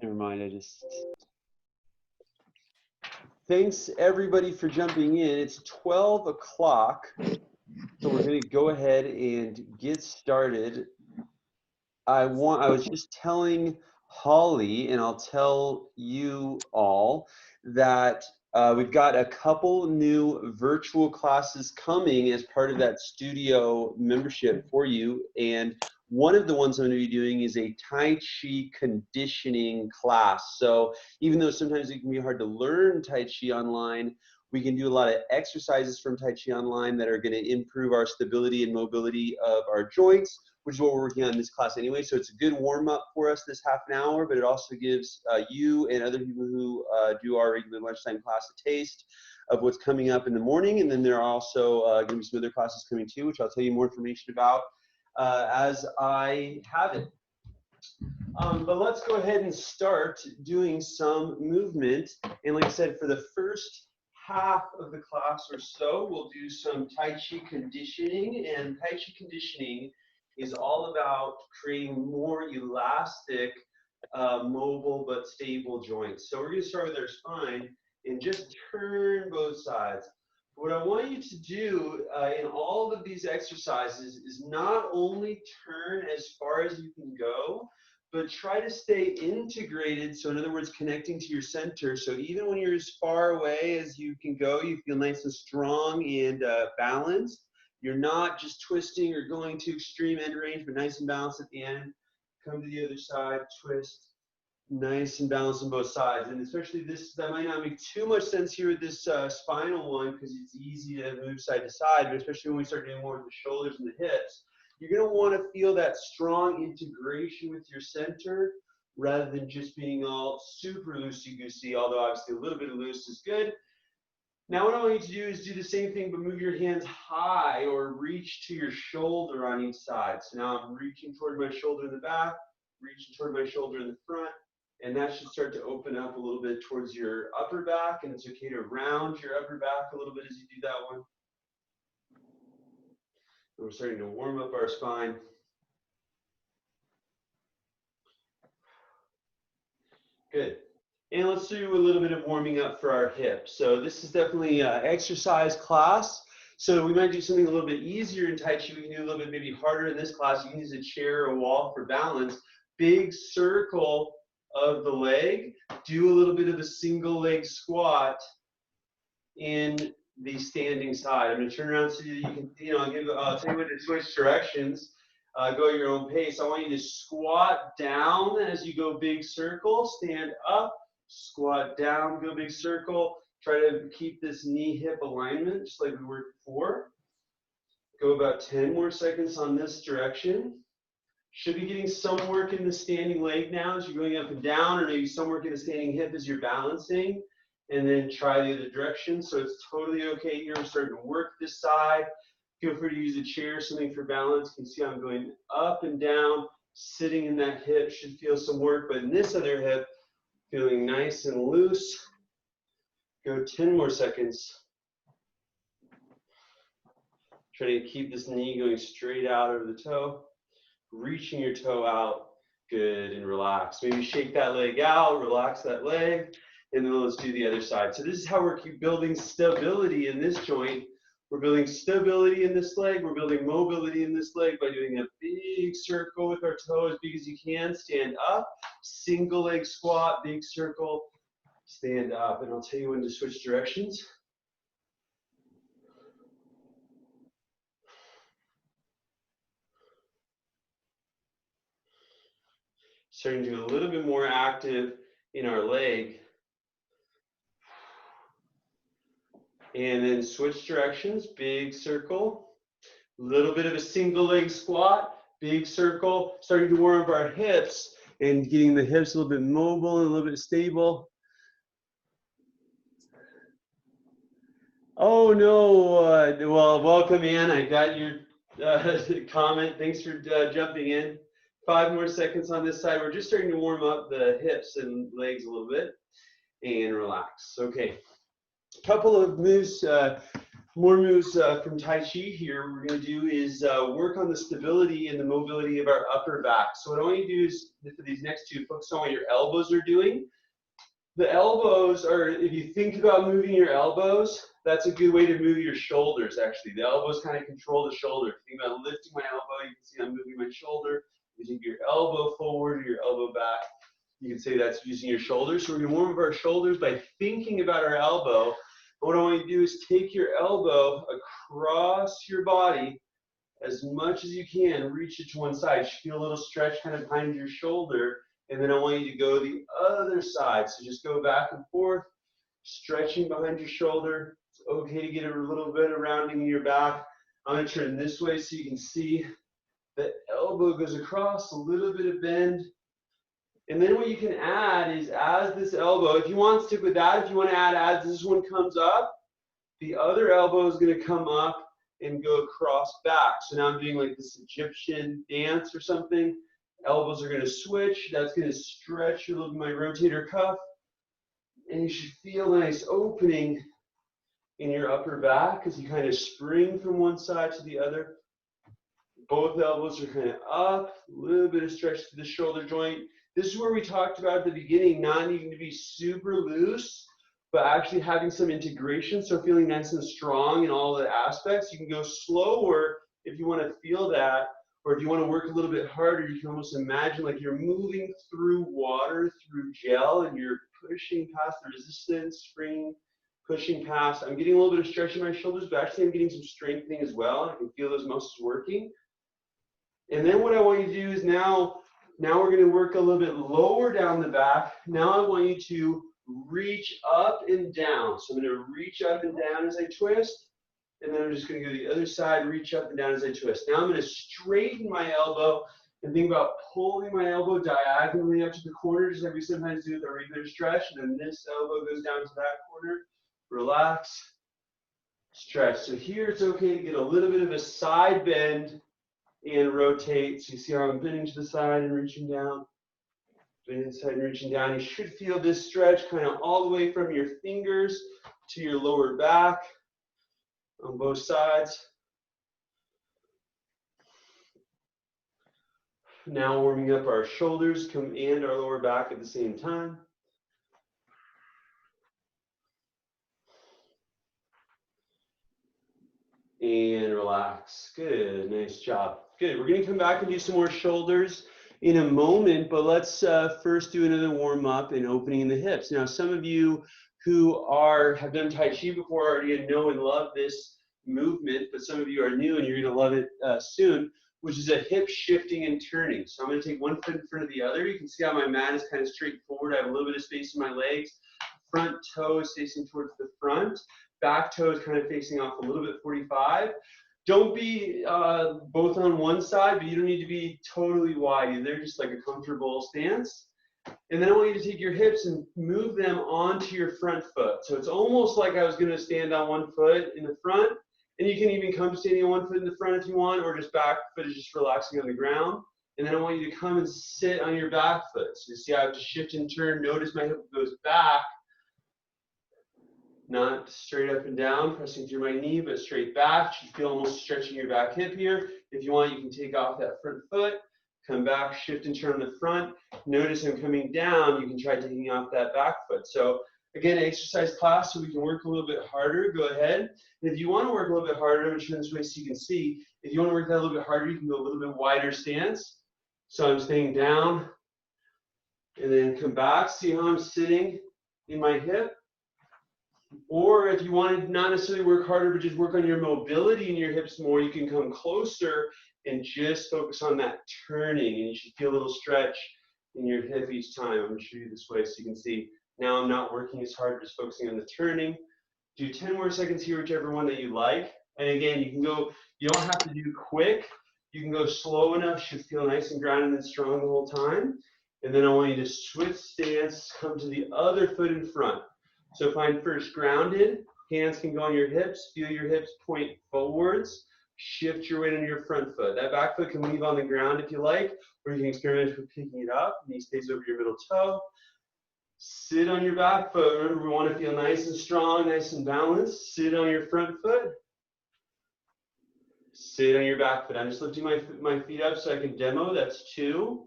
Never mind, I just... Thanks everybody for jumping in. It's 12 o'clock, so we're gonna go ahead and get started. I was just telling Holly, and I'll tell you all, that we've got a couple new virtual classes coming as part of that studio membership for you. And one of the ones I'm going to be doing is a Tai Chi conditioning class. So even though sometimes it can be hard to learn Tai Chi online, we can do a lot of exercises from Tai Chi online that are going to improve our stability and mobility of our joints, which is what we're working on in this class anyway. So it's a good warm up for us this half an hour, but it also gives you and other people who do our regular lunchtime class a taste of what's coming up in the morning. And then there are also going to be some other classes coming too, which I'll tell you more information about as I have it. But let's go ahead and start doing some movement. And like I said, for the first half of the class or so, we'll do some Tai Chi conditioning. And Tai Chi conditioning is all about creating more elastic, mobile but stable joints. So we're going to start with our spine and just turn both sides. What I want you to do in all of these exercises is not only turn as far as you can go, but try to stay integrated. So in other words, connecting to your center. So even when you're as far away as you can go, you feel nice and strong and balanced. You're not just twisting or going to extreme end range, but nice and balanced at the end. Come to the other side, twist, nice and balanced on both sides. And especially this, that might not make too much sense here with this spinal one because it's easy to move side to side, but especially when we start doing more with the shoulders and the hips, you're going to want to feel that strong integration with your center rather than just being all super loosey-goosey, although obviously a little bit of loose is good. Now what I want you to do is do the same thing, but move your hands high or reach to your shoulder on each side. So now I'm reaching toward my shoulder in the back, reaching toward my shoulder in the front, and that should start to open up a little bit towards your upper back, and it's okay to round your upper back a little bit as you do that one. And we're starting to warm up our spine. Good. And let's do a little bit of warming up for our hips. So this is definitely an exercise class. So we might do something a little bit easier in Tai Chi. We can do a little bit maybe harder in this class. You can use a chair or a wall for balance. Big circle of the leg. Do a little bit of a single leg squat in the standing side. I'm going to turn around so that you can, I'll tell you when to switch directions. Go at your own pace. I want you to squat down as you go big circle, stand up, squat down, go big circle. Try to keep this knee hip alignment just like we were before. Go about 10 more seconds on this direction. Should be getting some work in the standing leg now as you're going up and down, or maybe some work in the standing hip as you're balancing. And then try the other direction. So it's totally okay here. I'm starting to work this side. Feel free to use a chair, something for balance. You can see I'm going up and down, sitting in that hip. Should feel some work, but in this other hip, feeling nice and loose. Go 10 more seconds. Try to keep this knee going straight out over the toe. Reaching your toe out. Good, and relax. Maybe shake that leg out, relax that leg. And then let's do the other side. So this is how we're building stability in this joint. We're building stability in this leg. We're building mobility in this leg by doing a big circle with our toe as big as you can. Stand up, single leg squat, big circle, stand up. And I'll tell you when to switch directions. Starting to do a little bit more active in our leg. And then switch directions, big circle, a little bit of a single leg squat, big circle, starting to warm up our hips and getting the hips a little bit mobile and a little bit stable. Oh no, well, welcome in. I got your comment. Thanks for jumping in. 5 more seconds on this side. We're just starting to warm up the hips and legs a little bit and relax. Okay. Couple of moves More moves from Tai Chi here. What we're going to do is work on the stability and the mobility of our upper back. So what I want you to do is, for these next two, focus on what your elbows are doing. The elbows are, if you think about moving your elbows, that's a good way to move your shoulders, actually. The elbows kind of control the shoulder. If you think about lifting my elbow, you can see I'm moving my shoulder. If you take your elbow forward or your elbow back, you can say that's using your shoulders. So we're going to warm up our shoulders by thinking about our elbow. And what I want you to do is take your elbow across your body as much as you can. Reach it to one side. You feel a little stretch kind of behind your shoulder. And then I want you to go the other side. So just go back and forth, stretching behind your shoulder. It's okay to get a little bit of rounding in your back. I'm going to turn this way so you can see the elbow goes across, a little bit of bend. And then what you can add is, as this elbow, if you want to stick with that, if you want to add as this one comes up, the other elbow is going to come up and go across back. So now I'm doing like this Egyptian dance or something. Elbows are going to switch. That's going to stretch a little bit my rotator cuff. And you should feel a nice opening in your upper back as you kind of spring from one side to the other. Both elbows are kind of up, a little bit of stretch to the shoulder joint. This is where we talked about at the beginning, not needing to be super loose, but actually having some integration, so feeling nice and strong in all the aspects. You can go slower if you want to feel that, or if you want to work a little bit harder, you can almost imagine like you're moving through water, through gel, and you're pushing past the resistance, spring, pushing past. I'm getting a little bit of stretch in my shoulders, but actually I'm getting some strengthening as well. I can feel those muscles working. And then what I want you to do is now we're going to work a little bit lower down the back. Now I want you to reach up and down. So I'm going to reach up and down as I twist. And then I'm just going to go to the other side, reach up and down as I twist. Now I'm going to straighten my elbow and think about pulling my elbow diagonally up to the corner, just like we sometimes do with a regular stretch. And then this elbow goes down to that corner. Relax, stretch. So here it's okay to get a little bit of a side bend and rotate. So you see how I'm bending to the side and reaching down. Bending to the side and reaching down. You should feel this stretch kind of all the way from your fingers to your lower back on both sides. Now warming up our shoulders and our lower back at the same time. And relax. Good, nice job. Good, we're gonna come back and do some more shoulders in a moment, but let's first do another warm up and opening in the hips. Now, some of you who have done Tai Chi before already know and love this movement, but some of you are new and you're gonna love it soon, which is a hip shifting and turning. So I'm gonna take one foot in front of the other. You can see how my mat is kind of straight forward. I have a little bit of space in my legs. Front toe is facing towards the front. Back toe is kind of facing off a little bit 45. Don't be both on one side, but you don't need to be totally wide either, just like a comfortable stance. And then I want you to take your hips and move them onto your front foot. So it's almost like I was going to stand on one foot in the front, and you can even come standing on one foot in the front if you want, or just back foot is just relaxing on the ground. And then I want you to come and sit on your back foot. So you see I have to shift and turn. Notice my hip goes back. Not straight up and down, pressing through my knee, but straight back. You feel almost stretching your back hip here. If you want, you can take off that front foot, come back, shift and turn on the front. Notice I'm coming down. You can try taking off that back foot. So again, exercise class, so we can work a little bit harder. Go ahead. And if you want to work a little bit harder, I'm going to turn this way so you can see. If you want to work that a little bit harder, you can go a little bit wider stance. So I'm staying down and then come back. See how I'm sitting in my hip? Or if you want to not necessarily work harder, but just work on your mobility in your hips more, you can come closer and just focus on that turning. And you should feel a little stretch in your hip each time. I'm going to show you this way so you can see. Now I'm not working as hard, just focusing on the turning. Do 10 more seconds here, whichever one that you like. And again, you don't have to do quick. You can go slow enough, should feel nice and grounded and strong the whole time. And then I want you to switch stance, come to the other foot in front. So find first grounded, hands can go on your hips, feel your hips point forwards, shift your weight on your front foot. That back foot can leave on the ground if you like, or you can experiment with picking it up, knee stays over your middle toe. Sit on your back foot. Remember, we want to feel nice and strong, nice and balanced. Sit on your front foot, Sit on your back foot. I'm just lifting my feet up so I can demo. That's 2.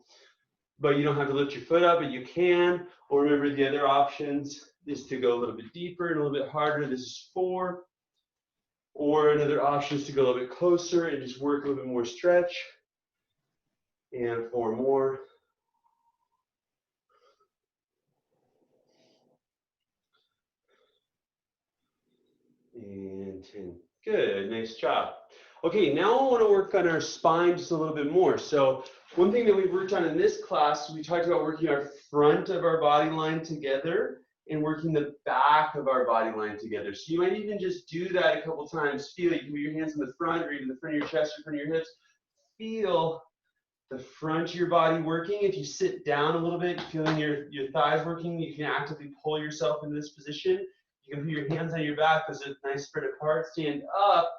But you don't have to lift your foot up, but you can. Or remember, the other options is to go a little bit deeper and a little bit harder. This is 4. Or another option is to go a little bit closer and just work a little bit more stretch. And 4 more. And 10. Good, nice job. Okay, now I want to work on our spine just a little bit more. So one thing that we've worked on in this class, we talked about working our front of our body line together and working the back of our body line together. So you might even just do that a couple times. Feel it. You can put your hands in the front or even the front of your chest or front of your hips. Feel the front of your body working. If you sit down a little bit, feeling your thighs working, you can actively pull yourself into this position. You can put your hands on your back, those are nice spread apart. Stand up,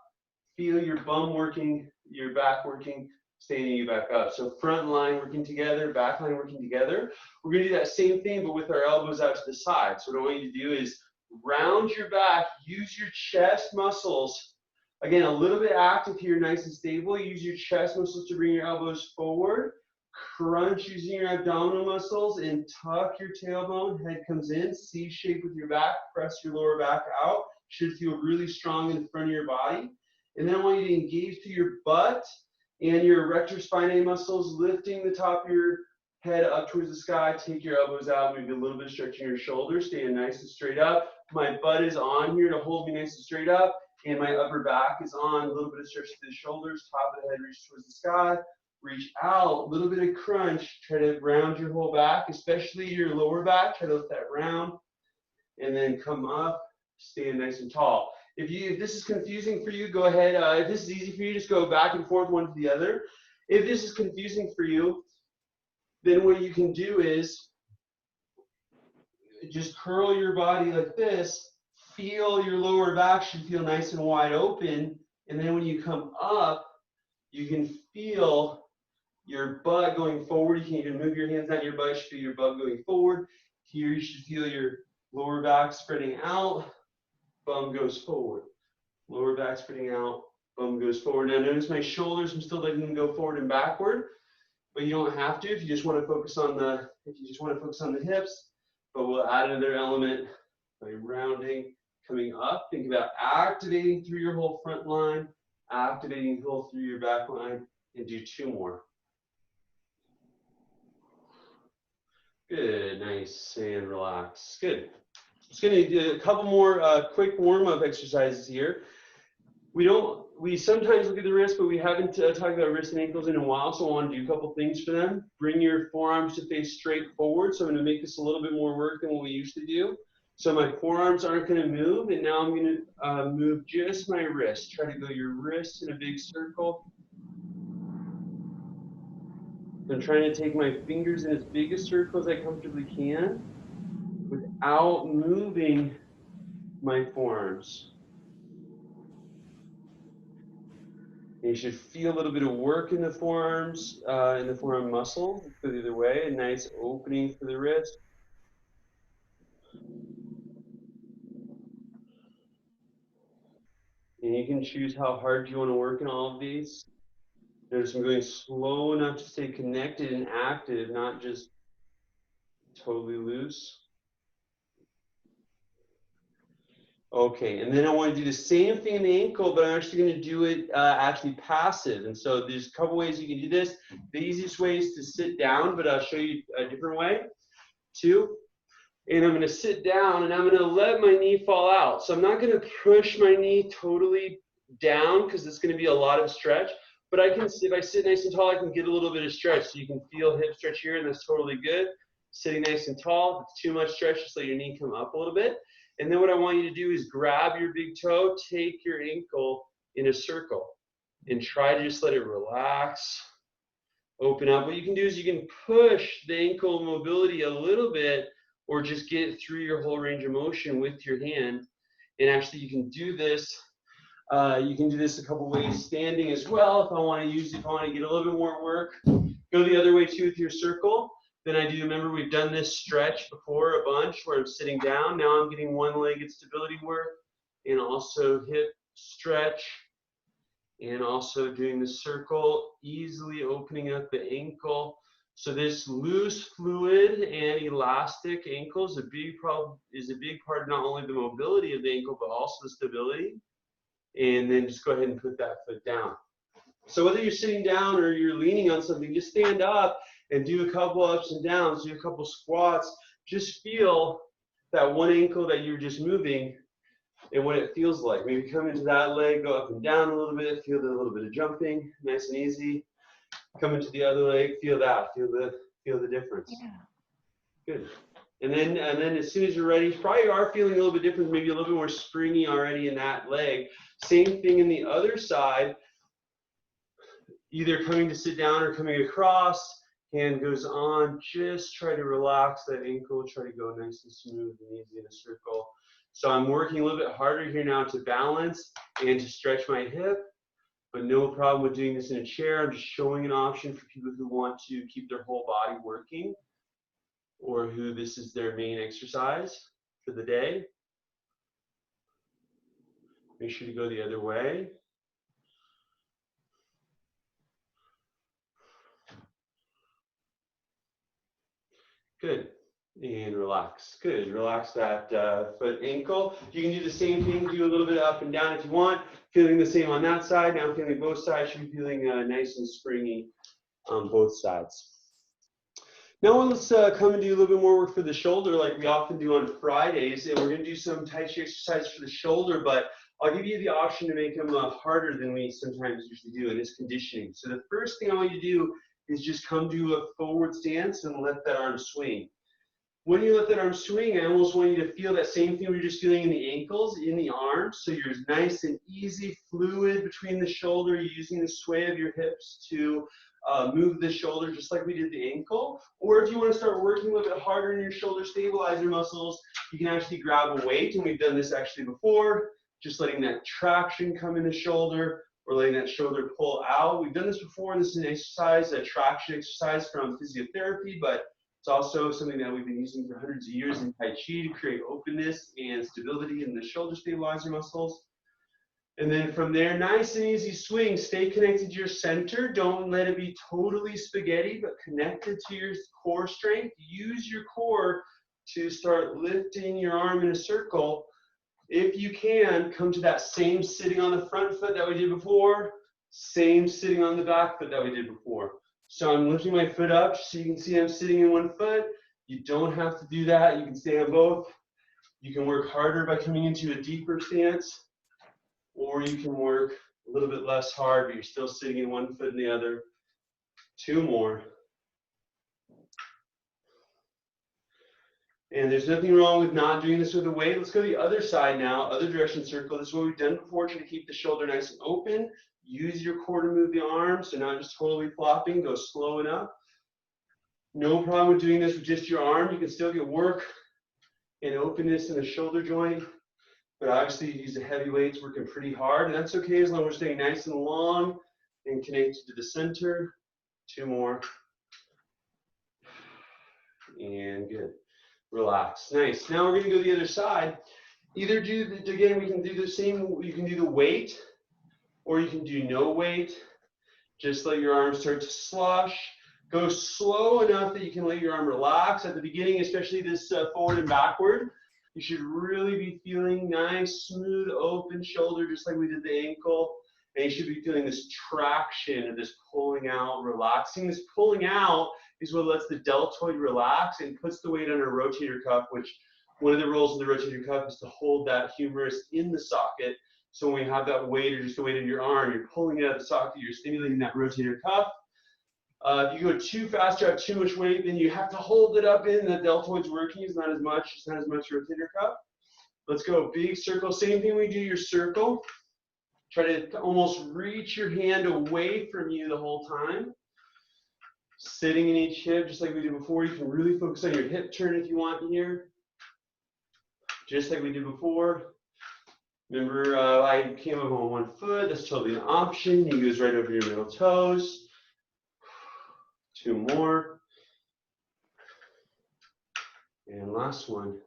feel your bum working, your back working, standing you back up. So front line working together, back line working together. We're gonna do that same thing, but with our elbows out to the side. So what I want you to do is round your back, use your chest muscles. Again, a little bit active here, nice and stable. Use your chest muscles to bring your elbows forward. Crunch using your abdominal muscles and tuck your tailbone. Head comes in, C shape with your back. Press your lower back out. Should feel really strong in the front of your body. And then I want you to engage through your butt and your erector spinae muscles, lifting the top of your head up towards the sky. Take your elbows out, maybe a little bit stretching your shoulders, staying nice and straight up. My butt is on here to hold me nice and straight up, and my upper back is on, a little bit of stretch to the shoulders, top of the head reach towards the sky. Reach out, a little bit of crunch, try to round your whole back, especially your lower back, try to lift that round, and then come up, stand nice and tall. If this is confusing for you, go ahead. If this is easy for you, just go back and forth one to the other. If this is confusing for you, then what you can do is just curl your body like this. Feel your lower back should feel nice and wide open. And then when you come up, you can feel your butt going forward. You can even move your hands down your butt. You should feel your butt going forward. Here you should feel your lower back spreading out. Bum goes forward. Lower back spreading out. Bum goes forward. Now notice my shoulders. I'm still letting them go forward and backward, but you don't have to if you just want to focus on the hips. But we'll add another element by rounding, coming up. Think about activating through your whole front line, activating through your back line, and do 2 more. Good, nice, and relax. Good. Just gonna do a couple more quick warm-up exercises here. We sometimes look at the wrist, but we haven't talked about wrists and ankles in a while, so I want to do a couple things for them. Bring your forearms to face straight forward, so I'm gonna make this a little bit more work than what we used to do. So my forearms aren't gonna move, and now I'm gonna move just my wrist. Try to go your wrist in a big circle. I'm trying to take my fingers in as big a circle as I comfortably can without moving my forearms. And you should feel a little bit of work in the forearms, in the forearm muscle. Go the other way, a nice opening for the wrist. And you can choose how hard you want to work in all of these. Notice I'm going slow enough to stay connected and active, not just totally loose. Okay, and then I want to do the same thing in the ankle, but I'm actually going to do it actually passive. And so there's a couple ways you can do this. The easiest way is to sit down, but I'll show you a different way too. And I'm going to sit down and I'm going to let my knee fall out. So I'm not going to push my knee totally down because it's going to be a lot of stretch. But I can, if I sit nice and tall, I can get a little bit of stretch. So you can feel hip stretch here, and that's totally good. Sitting nice and tall, if it's too much stretch, just let your knee come up a little bit. And then what I want you to do is grab your big toe, take your ankle in a circle, and try to just let it relax, open up. What you can do is you can push the ankle mobility a little bit, or just get it through your whole range of motion with your hand. And actually you can do this a couple ways, standing as well. If I want to get a little bit more work, go the other way too with your circle. Then I do, remember we've done this stretch before a bunch where I'm sitting down. Now I'm getting one-legged stability work and also hip stretch. And also doing the circle, easily opening up the ankle. So this loose fluid and elastic ankle is a big part of not only the mobility of the ankle, but also the stability. And then just go ahead and put that foot down. So whether you're sitting down or you're leaning on something, just stand up and do a couple ups and downs, do a couple squats. Just feel that one ankle that you're just moving and what it feels like. Maybe come into that leg, go up and down a little bit, feel a little bit of jumping, nice and easy. Come into the other leg, feel that, feel the difference. Yeah. Good. And then as soon as you're ready, you probably are feeling a little bit different, maybe a little bit more springy already in that leg. Same thing in the other side. Either coming to sit down or coming across, hand goes on, just try to relax that ankle, try to go nice and smooth and easy in a circle. So I'm working a little bit harder here now to balance and to stretch my hip, but no problem with doing this in a chair. I'm just showing an option for people who want to keep their whole body working or who this is their main exercise for the day. Make sure to go the other way. Good. And relax. Good. Relax that foot ankle. You can do the same thing, do a little bit up and down if you want. Feeling the same on that side. Now feeling both sides. Should be feeling nice and springy on both sides. Now let's come and do a little bit more work for the shoulder like we often do on Fridays. And we're going to do some Tai Chi exercises for the shoulder, but I'll give you the option to make them harder than we sometimes usually do, and it's conditioning. So the first thing I want you to do is just come to a forward stance and let that arm swing. When you let that arm swing, I almost want you to feel that same thing we're just feeling in the ankles, in the arms. So you're nice and easy, fluid between the shoulder. You're using the sway of your hips to move the shoulder just like we did the ankle. Or if you want to start working a little bit harder in your shoulder stabilizer muscles, you can actually grab a weight. And we've done this actually before, just letting that traction come in the shoulder or letting that shoulder pull out. We've done this before. This is an exercise, a traction exercise from physiotherapy, but it's also something that we've been using for hundreds of years in Tai Chi to create openness and stability in the shoulder stabilizer muscles. And then from there, nice and easy swing. Stay connected to your center. Don't let it be totally spaghetti, but connected to your core strength. Use your core to start lifting your arm in a circle. If you can, come to that same sitting on the front foot that we did before, same sitting on the back foot that we did before. So I'm lifting my foot up so you can see I'm sitting in one foot. You don't have to do that. You can stay on both. You can work harder by coming into a deeper stance, or you can work a little bit less hard, but you're still sitting in one foot and the other. Two more. And there's nothing wrong with not doing this with a weight. Let's go to the other side now, other direction circle. This is what we've done before. Try to keep the shoulder nice and open. Use your core to move the arms, so not just totally flopping. Go slow enough. No problem with doing this with just your arm. You can still get work and openness in the shoulder joint, but obviously you use the heavy weights working pretty hard, and that's okay as long as we're staying nice and long and connected to the center. Two more. And good. Relax. Nice. Now we're going to go to the other side. Either do, again, we can do the same. You can do the weight, or you can do no weight. Just let your arms start to slush. Go slow enough that you can let your arm relax. At the beginning, especially this forward and backward, you should really be feeling nice, smooth, open shoulder, just like we did the ankle. And you should be feeling this traction of this pulling out, relaxing. This pulling out is what lets the deltoid relax and puts the weight on our rotator cuff, which one of the roles of the rotator cuff is to hold that humerus in the socket. So when we have that weight or just the weight of your arm, you're pulling it out of the socket, you're stimulating that rotator cuff. If you go too fast, you have too much weight, then you have to hold it up in. The deltoid's working, it's not as much rotator cuff. Let's go, big circle. Same thing we do your circle. Try to almost reach your hand away from you the whole time. Sitting in each hip, just like we did before. You can really focus on your hip turn if you want here. Just like we did before. Remember, I came up on one foot. That's totally an option. Knee goes right over your middle toes. Two more. And last one.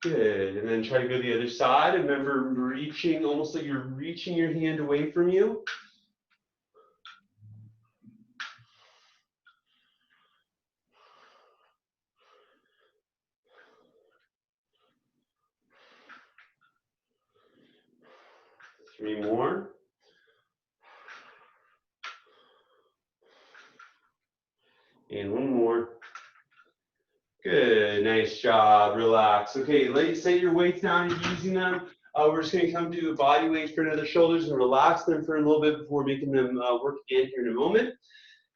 Good, and then try to go to the other side. Remember reaching, almost like you're reaching your hand away from you. Three more. And one more. Good, nice job, relax. Okay, set your weights down, you're using them. We're just gonna come to a body weight for another shoulders and relax them for a little bit before making them work again here in a moment.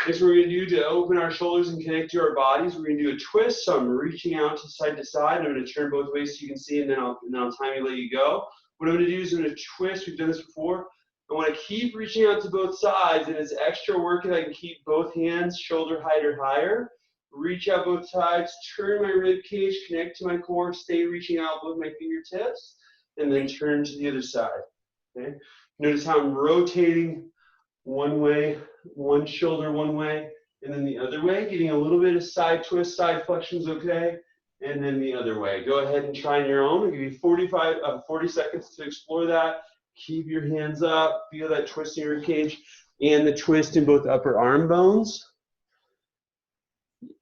Next, what we're gonna do to open our shoulders and connect to our bodies, we're gonna do a twist. So I'm reaching out to side to side. I'm gonna turn both ways so you can see, and then I'll time you, let you go. What I'm gonna do is I'm gonna twist, we've done this before. I wanna keep reaching out to both sides, and it's extra work if I can keep both hands shoulder height or higher. Reach out both sides, turn my rib cage, connect to my core, stay reaching out with my fingertips, and then turn to the other side. Okay? Notice how I'm rotating one way, one shoulder one way, and then the other way, getting a little bit of side twist, side flexions, okay? And then the other way. Go ahead and try on your own. I'll give you 40 seconds to explore that. Keep your hands up, feel that twist in your rib cage and the twist in both upper arm bones.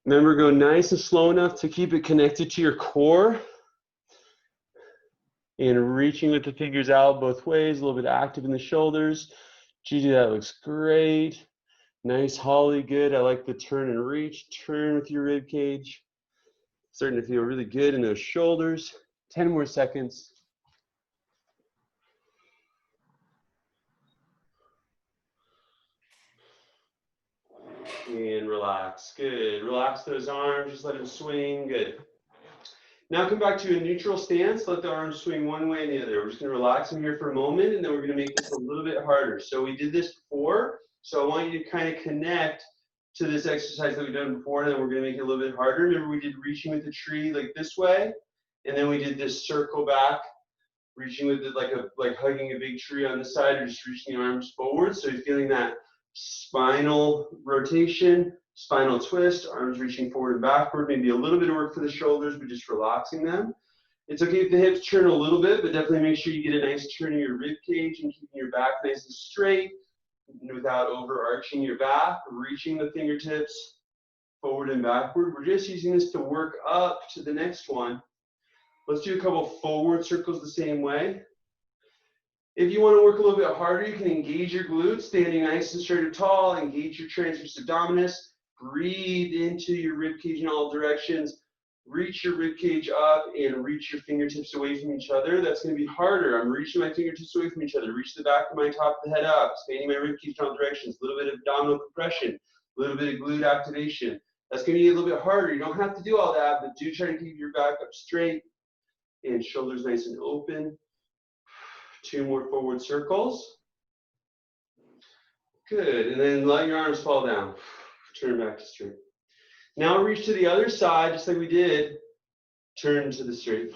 Remember, go nice and slow enough to keep it connected to your core. And reaching with the fingers out both ways, a little bit active in the shoulders. Gigi, that looks great. Nice, Holly, good. I like the turn and reach. Turn with your rib cage. Starting to feel really good in those shoulders. 10 more seconds. And relax, good. Relax those arms, just let them swing, good. Now come back to a neutral stance. Let the arms swing one way and the other. We're just gonna relax them here for a moment, and then we're gonna make this a little bit harder. So we did this before, so I want you to kind of connect to this exercise that we've done before, and then we're gonna make it a little bit harder. Remember we did reaching with the tree like this way, and then we did this circle back, reaching with it like hugging a big tree on the side, or just reaching the arms forward. So you're feeling that spinal rotation, spinal twist, arms reaching forward and backward, maybe a little bit of work for the shoulders, but just relaxing them. It's okay if the hips turn a little bit, but definitely make sure you get a nice turn in your rib cage and keeping your back nice and straight without overarching your back, reaching the fingertips forward and backward. We're just using this to work up to the next one. Let's do a couple forward circles the same way. If you want to work a little bit harder, you can engage your glutes, standing nice and straight and tall, engage your transverse abdominis, breathe into your rib cage in all directions, reach your rib cage up and reach your fingertips away from each other. That's going to be harder. I'm reaching my fingertips away from each other, reach the back of my top of the head up, expanding my rib cage in all directions, a little bit of abdominal compression, a little bit of glute activation. That's going to be a little bit harder. You don't have to do all that, but do try to keep your back up straight and shoulders nice and open. 2 more forward circles. Good, and then let your arms fall down. Turn back to straight. Now reach to the other side, just like we did. Turn to the straight.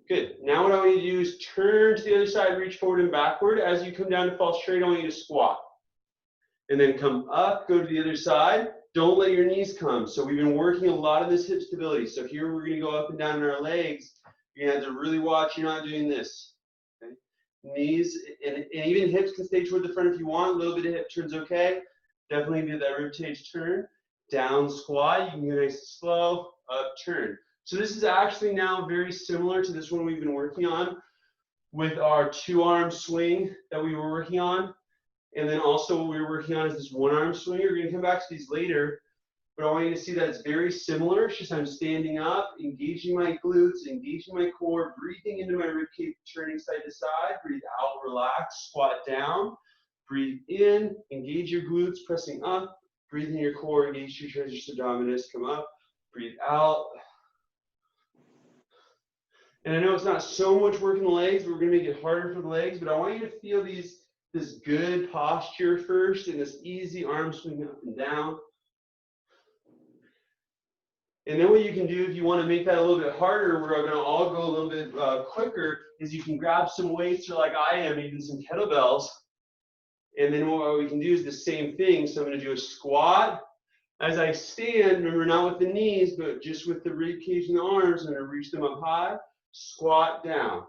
Good. Now what I want you to do is turn to the other side, reach forward and backward. As you come down to fall straight, I want you to squat. And then come up, go to the other side. Don't let your knees come. So we've been working a lot of this hip stability. So here we're going to go up and down in our legs. You're going to have to really watch you're not doing this. Okay? Knees and even hips can stay toward the front if you want. A little bit of hip turns okay. Definitely get that rib cage turn. Down squat. You can go nice and slow. Up turn. So this is actually now very similar to this one we've been working on with our 2-arm swing that we were working on. And then also what we were working on is this 1-arm swing. We're going to come back to these later. But I want you to see that it's very similar. It's just I'm standing up, engaging my glutes, engaging my core, breathing into my ribcage, turning side to side. Breathe out, relax, squat down. Breathe in, engage your glutes, pressing up. Breathe in your core, engage your transverse abdominis, come up. Breathe out. And I know it's not so much work in the legs, but we're going to make it harder for the legs. But I want you to feel this good posture first and this easy arm swing up and down. And then what you can do if you want to make that a little bit harder, we're going to all go a little bit quicker, is you can grab some weights or like I am, even some kettlebells. And then what we can do is the same thing. So I'm going to do a squat. As I stand, remember not with the knees, but just with the rib cage and the arms, I'm gonna reach them up high, squat down.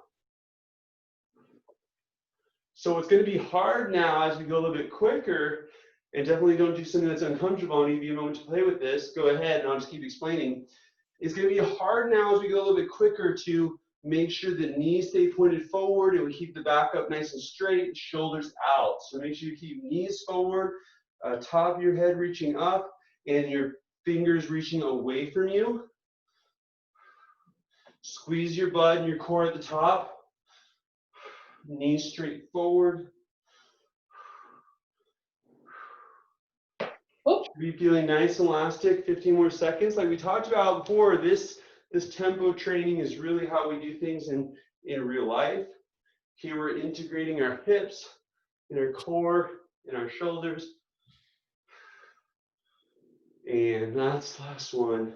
So it's gonna be hard now as we go a little bit quicker, and definitely don't do something that's uncomfortable. I'll give you a moment to play with this. Go ahead, and I'll just keep explaining. It's gonna be hard now as we go a little bit quicker to make sure the knees stay pointed forward and we keep the back up nice and straight, shoulders out. So make sure you keep knees forward, top of your head reaching up, and your fingers reaching away from you. Squeeze your butt and your core at the top. Knees straight forward. Should be feeling nice and elastic. 15 more seconds. Like we talked about before, this tempo training is really how we do things in real life. Here we're integrating our hips and our core and our shoulders. And that's the last one.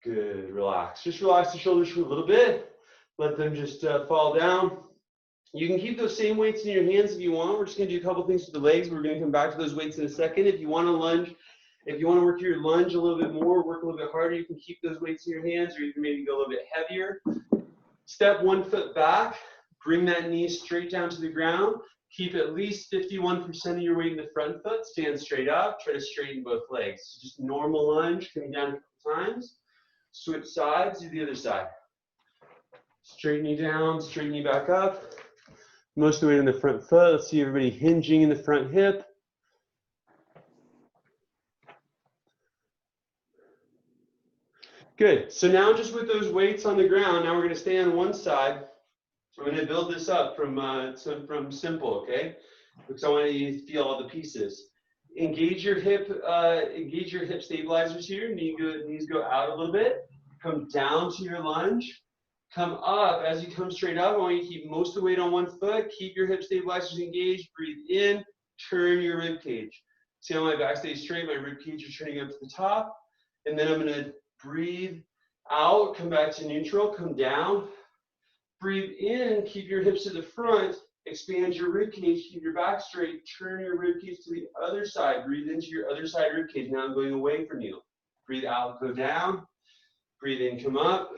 Good, relax. Just relax the shoulders for a little bit. Let them just fall down. You can keep those same weights in your hands if you want. We're just gonna do a couple things with the legs. We're gonna come back to those weights in a second. If you wanna lunge, if you wanna work your lunge a little bit more, work a little bit harder, you can keep those weights in your hands, or you can maybe go a little bit heavier. Step 1 foot back, bring that knee straight down to the ground. Keep at least 51% of your weight in the front foot. Stand straight up, try to straighten both legs. So just normal lunge, coming down a couple times. Switch sides, do the other side. Straighten you down, straighten you back up. Most of the weight in the front foot. Let's see everybody hinging in the front hip. Good. So now just with those weights on the ground, now we're going to stay on one side. So we're going to build this up from simple, okay? Because I want you to feel all the pieces. Engage your hip stabilizers here. Knees go out a little bit. Come down to your lunge. Come up. As you come straight up, I want you to keep most of the weight on one foot. Keep your hip stabilizers engaged. Breathe in. Turn your rib cage. See how my back stays straight? My rib cage is turning up to the top. And then I'm going to breathe out. Come back to neutral. Come down. Breathe in. Keep your hips to the front. Expand your rib cage. Keep your back straight. Turn your rib cage to the other side. Breathe into your other side rib cage. Now I'm going away from you. Breathe out. Go down. Breathe in. Come up.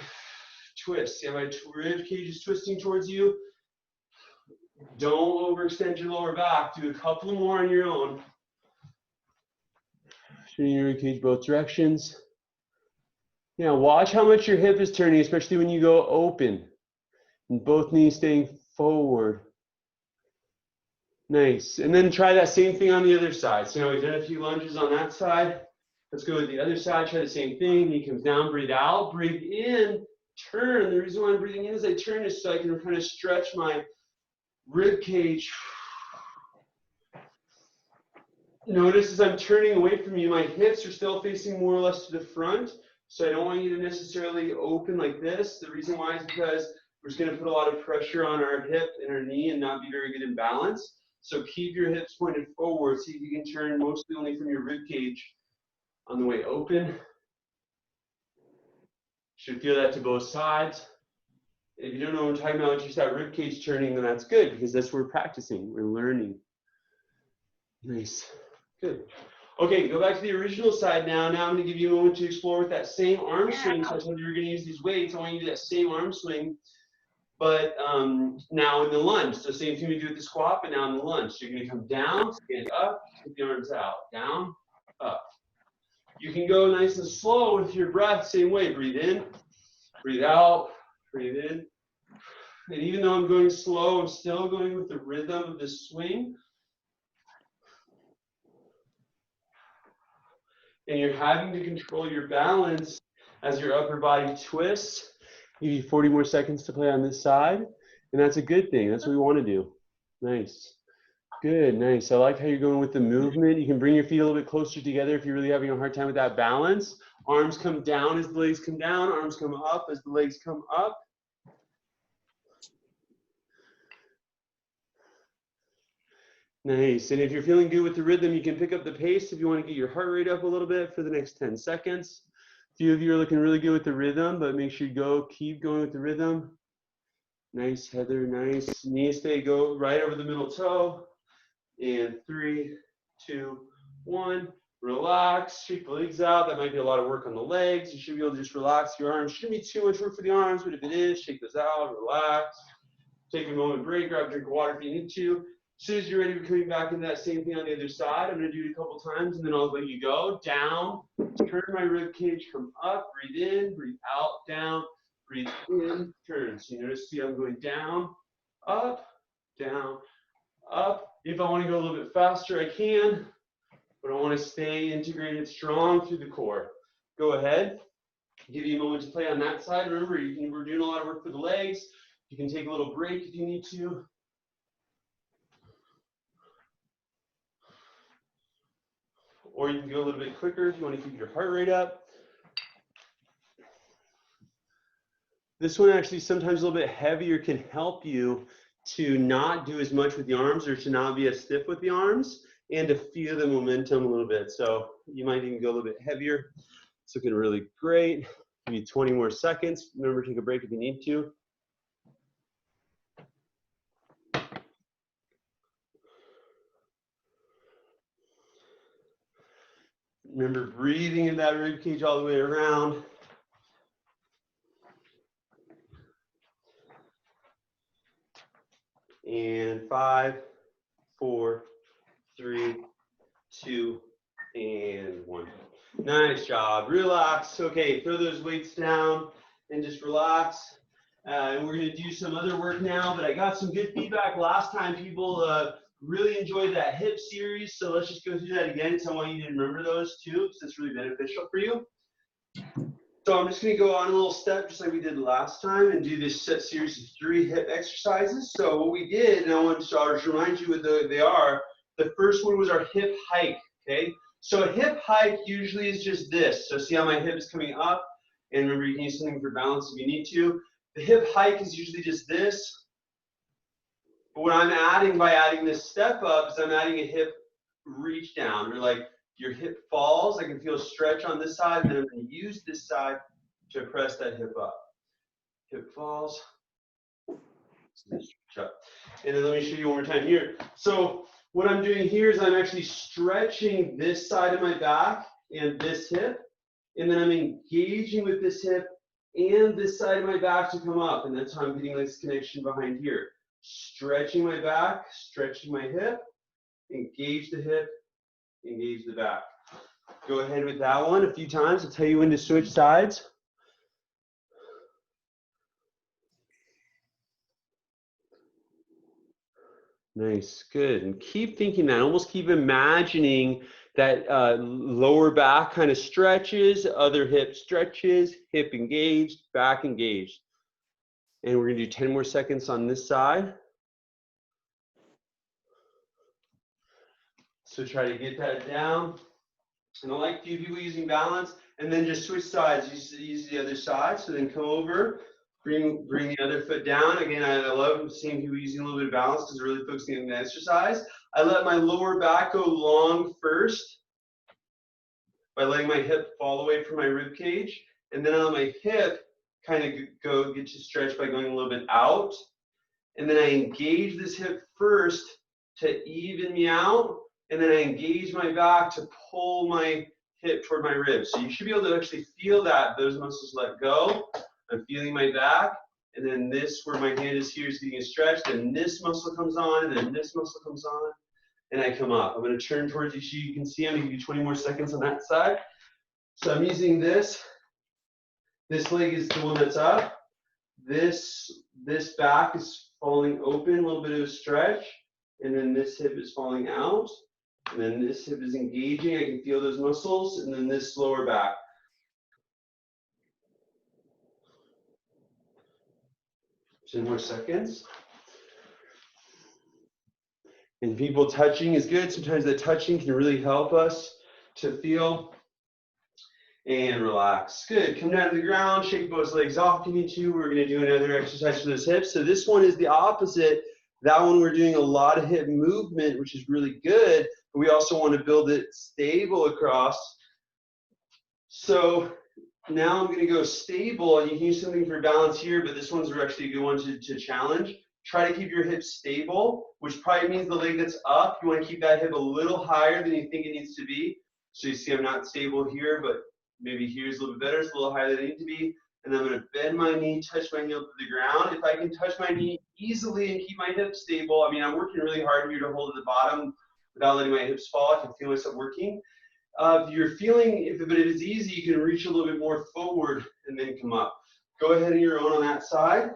Twist. See how my rib cage is twisting towards you? Don't overextend your lower back. Do a couple more on your own. Turning your rib cage both directions. Now watch how much your hip is turning, especially when you go open. And both knees staying forward. Nice. And then try that same thing on the other side. So now we've done a few lunges on that side. Let's go to the other side. Try the same thing. Knee comes down. Breathe out. Breathe in. Turn. The reason why I'm breathing in as I turn is so I can kind of stretch my rib cage. Notice as I'm turning away from you, my hips are still facing more or less to the front. So I don't want you to necessarily open like this. The reason why is because we're just going to put a lot of pressure on our hip and our knee and not be very good in balance. So keep your hips pointed forward. See if you can turn mostly only from your rib cage on the way open. Should feel that to both sides. If you don't know what I'm talking about, just that rib cage turning, then that's good because that's what we're practicing. We're learning. Nice. Good. Okay, go back to the original side now. Now I'm going to give you a moment to explore with that same arm swing. So I told you you're going to use these weights. I want you to do that same arm swing, but now in the lunge. So same thing we do with the squat, but now in the lunge. So you're going to come down, stand up, put the arms out, down, up. You can go nice and slow with your breath, same way. Breathe in, breathe out, breathe in. And even though I'm going slow, I'm still going with the rhythm of this swing. And you're having to control your balance as your upper body twists. Give you 40 more seconds to play on this side. And that's a good thing. That's what we want to do. Nice. Good, nice. I like how you're going with the movement. You can bring your feet a little bit closer together if you're really having a hard time with that balance. Arms come down as the legs come down. Arms come up as the legs come up. Nice. And if you're feeling good with the rhythm, you can pick up the pace if you want to get your heart rate up a little bit for the next 10 seconds. A few of you are looking really good with the rhythm, but make sure you keep going with the rhythm. Nice, Heather, nice. Knee stay, go right over the middle toe. And 3, 2, 1. Relax, shake the legs out. That might be a lot of work on the legs. You should be able to just relax your arms. Shouldn't be too much work for the arms, but if it is, shake those out, relax. Take a moment break, grab a drink of water if you need to. As soon as you're ready, we're coming back into that same thing on the other side. I'm gonna do it a couple times and then I'll let you go. Down, turn my rib cage, come up, breathe in, breathe out, down, breathe in, turn. So you notice, see I'm going down, up, down, up. If I wanna go a little bit faster, I can. But I want to stay integrated strong through the core. Go ahead. Give you a moment to play on that side. Remember, we're doing a lot of work for the legs. You can take a little break if you need to. Or you can go a little bit quicker if you want to keep your heart rate up. This one actually sometimes a little bit heavier can help you to not do as much with the arms or to not be as stiff with the arms and to feel the momentum a little bit. So you might even go a little bit heavier. It's looking really great. Give you 20 more seconds. Remember, take a break if you need to. Remember breathing in that rib cage all the way around. And 5, 4, 3, 2, and 1. Nice job. Relax. Okay, throw those weights down and just relax. And we're going to do some other work now, but I got some good feedback last time. People really enjoyed that hip series, so let's just go through that again. So I want you to remember those too, because it's really beneficial for you. So I'm just going to go on a little step, just like we did last time, and do this set series of 3 hip exercises. So what we did, and I want to just remind you what they are. The first one was our hip hike, okay? So a hip hike usually is just this. So see how my hip is coming up? And remember, you can use something for balance if you need to. The hip hike is usually just this. But what I'm adding by adding this step up is I'm adding a hip reach down, or like your hip falls. I can feel a stretch on this side, and then I'm going to use this side to press that hip up. Hip falls. Stretch up. And then let me show you one more time here. So what I'm doing here is I'm actually stretching this side of my back and this hip, and then I'm engaging with this hip and this side of my back to come up, and that's how I'm getting this connection behind here. Stretching my back, stretching my hip, engage the hip, engage the back. Go ahead with that one a few times. I'll tell you when to switch sides. Nice, good. And keep thinking that, almost keep imagining that lower back kind of stretches, other hip stretches, hip engaged, back engaged. And we're gonna do 10 more seconds on this side. So try to get that down. And I like a few people using balance, and then just switch sides. Use the other side. So then come over, bring the other foot down. Again, I love seeing people using a little bit of balance because they're really focusing on the exercise. I let my lower back go long first by letting my hip fall away from my rib cage, and then I let my hip kind of get to stretch by going a little bit out, and then I engage this hip first to even me out, and then I engage my back to pull my hip toward my ribs. So you should be able to actually feel that those muscles let go. I'm feeling my back, and then this, where my hand is here, is getting stretched, and this muscle comes on, and then this muscle comes on, and I come up. I'm going to turn towards you so you can see. I'm going to give you 20 more seconds on that side. So I'm using this. This leg is the one that's up. This back is falling open, a little bit of a stretch, and then this hip is falling out, and then this hip is engaging. I can feel those muscles, and then this lower back. Ten more seconds. And people touching is good. Sometimes that touching can really help us to feel. And relax. Good. Come down to the ground, shake both legs off if you need to. We're going to do another exercise for those hips. So this one is the opposite. That one we're doing a lot of hip movement, which is really good, but we also want to build it stable across. So now I'm going to go stable, and you can use something for balance here, but this one's actually a good one to challenge. Try to keep your hips stable, which probably means the leg that's up. You want to keep that hip a little higher than you think it needs to be. So you see I'm not stable here, but maybe here's a little bit better. It's a little higher than I need to be. And I'm going to bend my knee, touch my heel to the ground. If I can touch my knee easily and keep my hips stable, I mean, I'm working really hard here to hold at the bottom without letting my hips fall. I can feel myself working. If you're feeling, but if it's easy, you can reach a little bit more forward and then come up. Go ahead on your own on that side.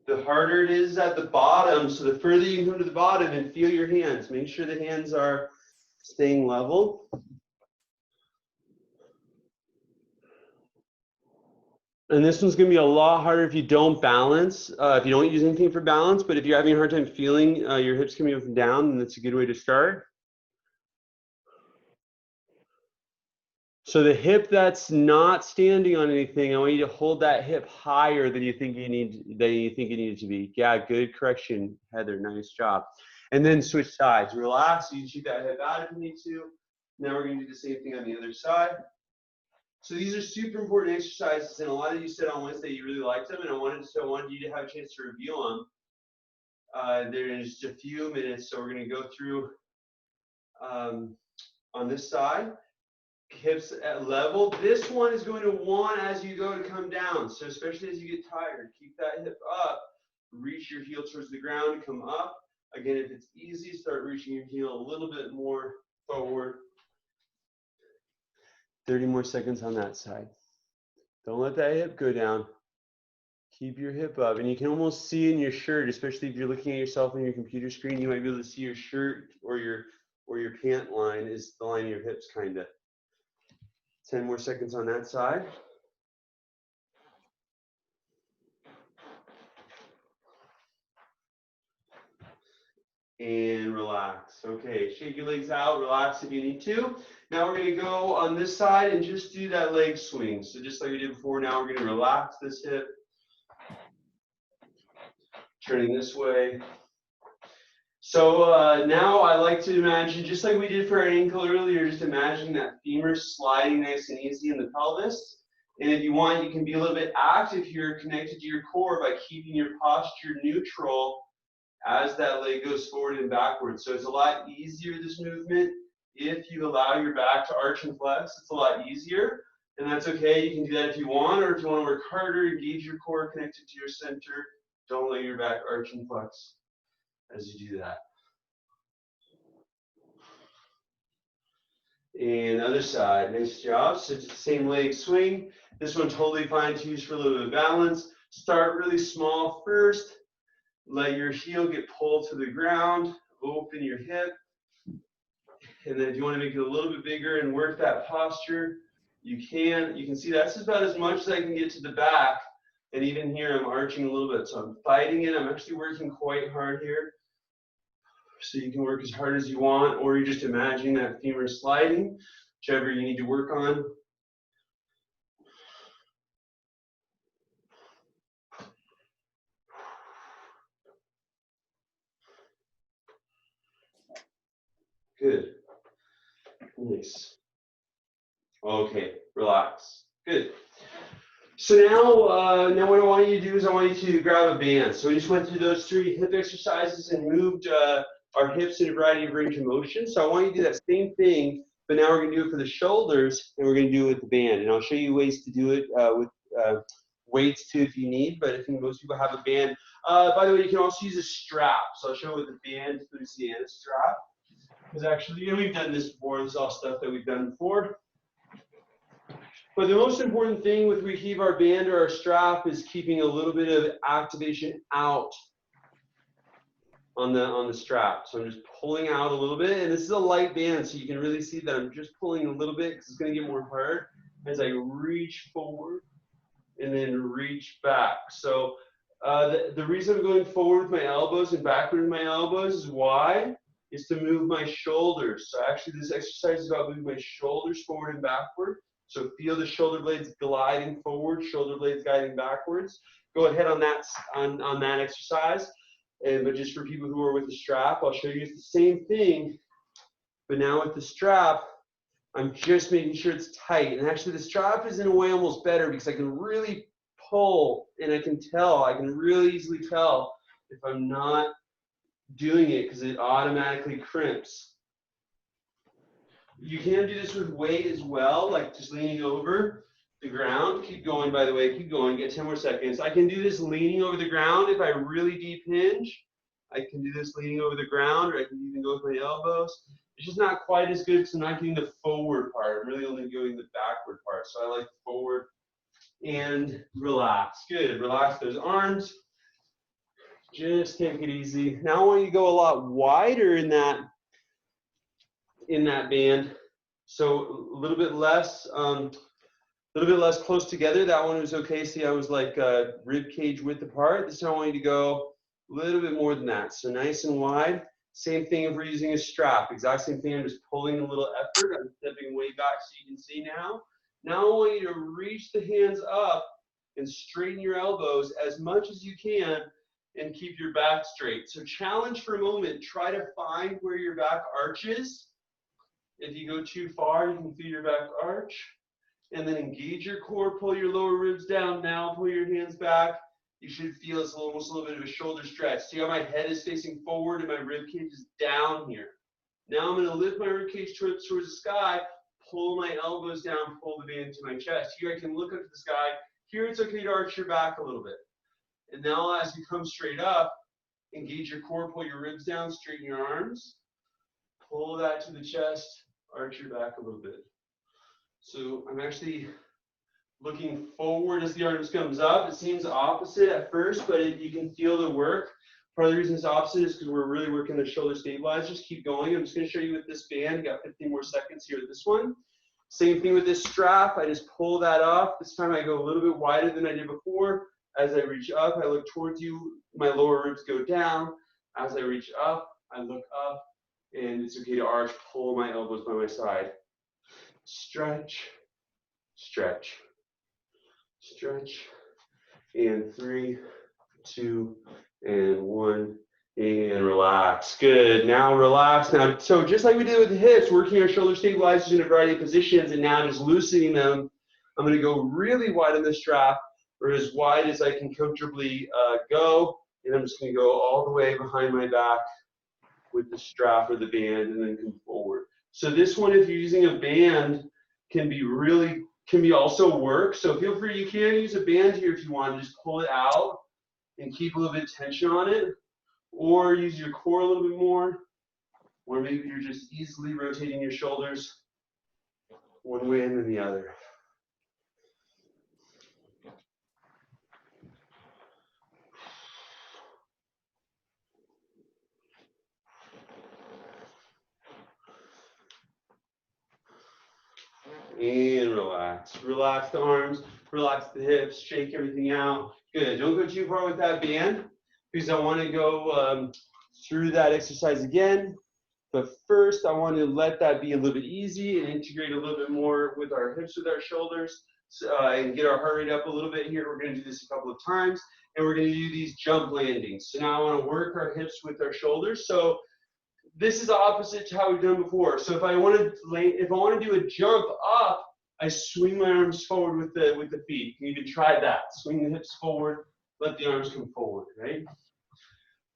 The harder it is at the bottom, so the further you can go to the bottom and feel your hands. Make sure the hands are staying level. And this one's going to be a lot harder if you don't balance, if you don't use anything for balance. But if you're having a hard time feeling your hips coming up and down, then that's a good way to start. So the hip that's not standing on anything, I want you to hold that hip higher than you think you need it to be. Yeah, good correction, Heather. Nice job. And then switch sides. Relax. You can shoot that hip out if you need to. Now we're going to do the same thing on the other side. So these are super important exercises, and a lot of you said on Wednesday you really liked them, and I wanted you to have a chance to review them. There's just a few minutes, so we're going to go through on this side. Hips at level. This one is going to want as you go to come down. So especially as you get tired, keep that hip up. Reach your heel towards the ground, come up. Again, if it's easy, start reaching your heel a little bit more forward. 30 more seconds on that side. Don't let that hip go down. Keep your hip up. And you can almost see in your shirt, especially if you're looking at yourself on your computer screen, you might be able to see your shirt or your pant line is the line of your hips, kind of. 10 more seconds on that side. And relax. Okay, shake your legs out, relax if you need to. Now we're going to go on this side and just do that leg swing. So just like we did before, now we're going to relax this hip. Turning this way. So now I like to imagine, just like we did for our ankle earlier, just imagine that femur sliding nice and easy in the pelvis. And if you want, you can be a little bit active here, connected to your core by keeping your posture neutral as that leg goes forward and backwards. So it's a lot easier, this movement, if you allow your back to arch and flex. It's a lot easier, and that's okay. You can do that if you want, or if you want to work harder, engage your core connected to your center. Don't let your back arch and flex as you do that. And other side, nice job. So it's the same leg swing. This one totally fine to use for a little bit of balance. Start really small first. Let your heel get pulled to the ground. Open your hip. And then if you want to make it a little bit bigger and work that posture, you can. You can see that's about as much as I can get to the back. And even here, I'm arching a little bit. So I'm fighting it. I'm actually working quite hard here. So you can work as hard as you want, or you're just imagining that femur sliding, whichever you need to work on. Good. Nice. Okay, relax. Good. So now what I want you to do is I want you to grab a band. So we just went through those 3 hip exercises and moved our hips in a variety of range of motion. So I want you to do that same thing, but now we're going to do it for the shoulders, and we're going to do it with the band. And I'll show you ways to do it with weights too if you need, but I think most people have a band. By the way, you can also use a strap. So I'll show you with the band, Lucy, and a strap. Because actually, we've done this before. This is all stuff that we've done before. But the most important thing with we keep our band or our strap is keeping a little bit of activation out on the strap. So I'm just pulling out a little bit, and this is a light band, so you can really see that I'm just pulling a little bit because it's going to get more hard as I reach forward and then reach back. So the reason I'm going forward with my elbows and backward with my elbows is why? Is to move my shoulders. So actually this exercise is about moving my shoulders forward and backward. So feel the shoulder blades gliding forward, shoulder blades guiding backwards. Go ahead on that exercise. But just for people who are with the strap, I'll show you it's the same thing. But now with the strap, I'm just making sure it's tight. And actually the strap is in a way almost better because I can really pull, and I can really easily tell if I'm not doing it because it automatically crimps. You can do this with weight as well, like just leaning over the ground. Keep going, by the way, keep going, get 10 more seconds. I can do this leaning over the ground if I really deep hinge. I can do this leaning over the ground, or I can even go with my elbows. It's just not quite as good because I'm not getting the forward part. I'm really only doing the backward part. So I like forward and relax. Good, relax those arms. Just take it easy. Now I want you to go a lot wider in that band. So a little bit less close together. That one was okay. See, I was like rib cage width apart. This time I want you to go a little bit more than that. So nice and wide. Same thing if we're using a strap. Exact same thing. I'm just pulling a little effort. I'm stepping way back so you can see now. Now I want you to reach the hands up and straighten your elbows as much as you can and keep your back straight. So challenge for a moment. Try to find where your back arches. If you go too far, you can feel your back arch. And then engage your core, pull your lower ribs down. Now pull your hands back. You should feel it's almost a little bit of a shoulder stretch. See how my head is facing forward and my rib cage is down here. Now I'm going to lift my rib cage towards the sky, pull my elbows down, pull the band to my chest. Here I can look up to the sky. Here it's okay to arch your back a little bit. And now as you come straight up, engage your core, pull your ribs down, straighten your arms. Pull that to the chest, arch your back a little bit. So I'm actually looking forward as the arms comes up. It seems opposite at first, but you can feel the work. Part of the reason it's opposite is because we're really working the shoulder stabilizers. Keep going. I'm just going to show you with this band. You got 15 more seconds here with this one. Same thing with this strap. I just pull that off. This time I go a little bit wider than I did before. As I reach up, I look towards you. My lower ribs go down. As I reach up, I look up. And it's okay to arch, pull my elbows by my side. Stretch, stretch, stretch. And 3, 2, and 1. And relax. Good. Now relax. Now, so just like we did with the hips, working our shoulder stabilizers in a variety of positions, and now just loosening them. I'm going to go really wide on the strap, or as wide as I can comfortably go. And I'm just going to go all the way behind my back with the strap or the band, and then come forward. So this one, if you're using a band, can be also work. So feel free, you can use a band here if you want, just pull it out and keep a little bit of tension on it, or use your core a little bit more, or maybe you're just easily rotating your shoulders one way and then the other. And relax. Relax the arms, relax the hips, shake everything out. Good. Don't go too far with that band because I want to go through that exercise again. But first, I want to let that be a little bit easy and integrate a little bit more with our hips, with our shoulders, and get our heart rate up a little bit here. We're going to do this a couple of times, and we're going to do these jump landings. So now I want to work our hips with our shoulders. So this is opposite to how we've done before. So if I want to do a jump up, I swing my arms forward with the feet. You can even try that. Swing the hips forward, let the arms come forward, right?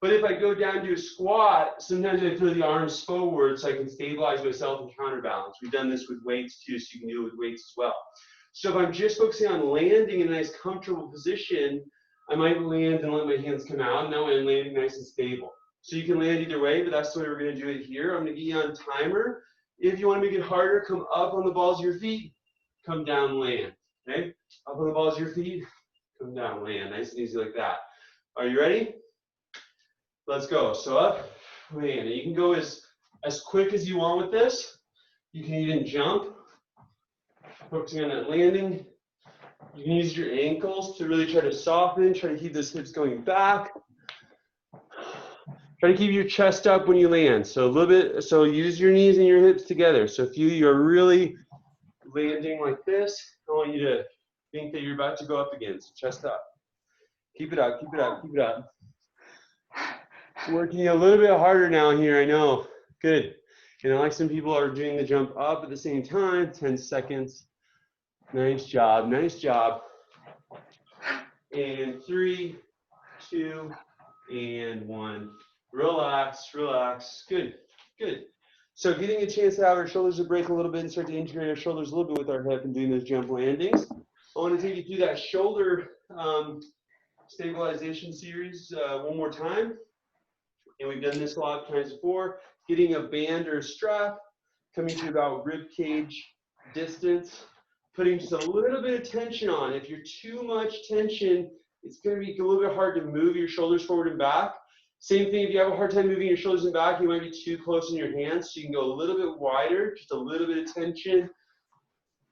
But if I go down to a squat, sometimes I throw the arms forward so I can stabilize myself and counterbalance. We've done this with weights too, so you can do it with weights as well. So if I'm just focusing on landing in a nice comfortable position, I might land and let my hands come out. Now I'm landing nice and stable. So you can land either way, but that's the way we're going to do it here. I'm going to get you on timer. If you want to make it harder, come up on the balls of your feet, come down, land. Okay? Up on the balls of your feet, come down, land. Nice and easy like that. Are you ready? Let's go. So up, land. And you can go as quick as you want with this. You can even jump, focusing on that landing. You can use your ankles to really try to soften, try to keep those hips going back. Try to keep your chest up when you land. So a little bit, so use your knees and your hips together. So if you're really landing like this, I want you to think that you're about to go up again. So chest up. Keep it up, keep it up, keep it up. Working a little bit harder now here, I know. Good. And I like some people are doing the jump up at the same time. 10 seconds. Nice job, nice job. And 3, 2, and 1. Relax, relax. Good, good. So getting a chance to have our shoulders to break a little bit and start to integrate our shoulders a little bit with our hip and doing those jump landings. I want to take you through that shoulder stabilization series one more time. And we've done this a lot of times before. Getting a band or a strap, coming to about rib cage distance, putting just a little bit of tension on. If you're too much tension, it's going to be a little bit hard to move your shoulders forward and back. Same thing, if you have a hard time moving your shoulders and back, you might be too close in your hands, so you can go a little bit wider, just a little bit of tension,